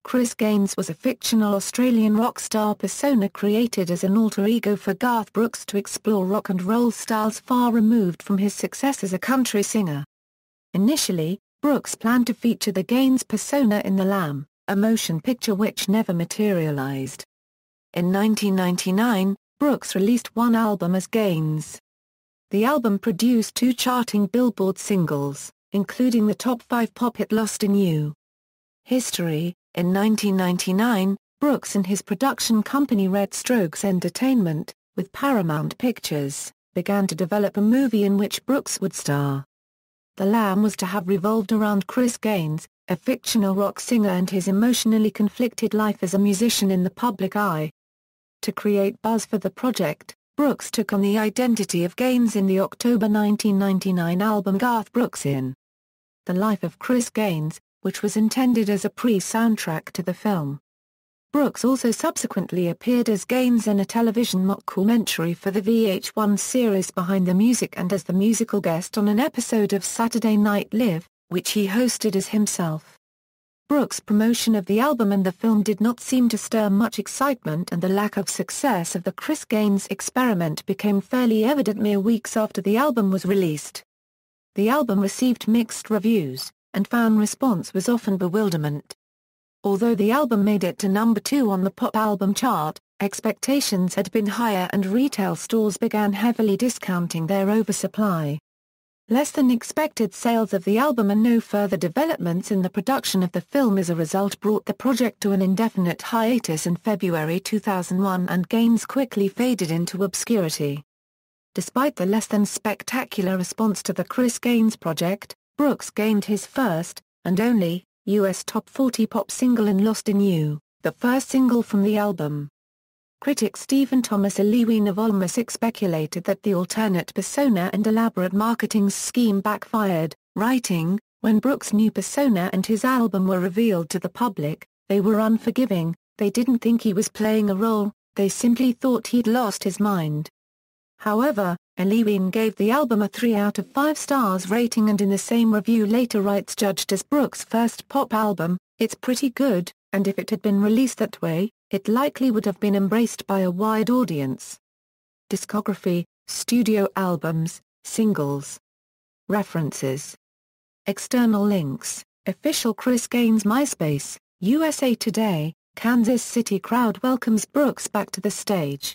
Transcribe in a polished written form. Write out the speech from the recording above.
Chris Gaines was a fictional Australian rock star persona created as an alter ego for Garth Brooks to explore rock and roll styles far removed from his success as a country singer. Initially, Brooks planned to feature the Gaines persona in The Lamb, a motion picture which never materialized. In 1999, Brooks released one album as Gaines. The album produced 2 charting Billboard singles, including the top 5 pop hit Lost in You. History: in 1999, Brooks and his production company Red Strokes Entertainment, with Paramount Pictures, began to develop a movie in which Brooks would star. The Lamb was to have revolved around Chris Gaines, a fictional rock singer, and his emotionally conflicted life as a musician in the public eye. To create buzz for the project, Brooks took on the identity of Gaines in the October 1999 album Garth Brooks in The Life of Chris Gaines, which was intended as a pre-soundtrack to the film. Brooks also subsequently appeared as Gaines in a television mockumentary for the VH1 series Behind the Music and as the musical guest on an episode of Saturday Night Live, which he hosted as himself. Brooks' promotion of the album and the film did not seem to stir much excitement, and the lack of success of the Chris Gaines experiment became fairly evident mere weeks after the album was released. The album received mixed reviews, and fan response was often bewilderment. Although the album made it to number 2 on the pop album chart, expectations had been higher and retail stores began heavily discounting their oversupply. Less than expected sales of the album and no further developments in the production of the film as a result brought the project to an indefinite hiatus in February 2001, and Gaines quickly faded into obscurity. Despite the less than spectacular response to the Chris Gaines project, Brooks gained his first, and only, US Top 40 pop single in Lost in You, the first single from the album. Critic Stephen Thomas of Volmus speculated that the alternate persona and elaborate marketing scheme backfired, writing, "When Brooks' new persona and his album were revealed to the public, they were unforgiving. They didn't think he was playing a role, they simply thought he'd lost his mind." However, Lewin gave the album a 3 out of 5 stars rating, and in the same review later writes, judged as Brooks' first pop album, "It's pretty good, and if it had been released that way, it likely would have been embraced by a wide audience." Discography, studio albums, singles. References. External links: Official Chris Gaines MySpace, USA Today, Kansas City crowd welcomes Brooks back to the stage.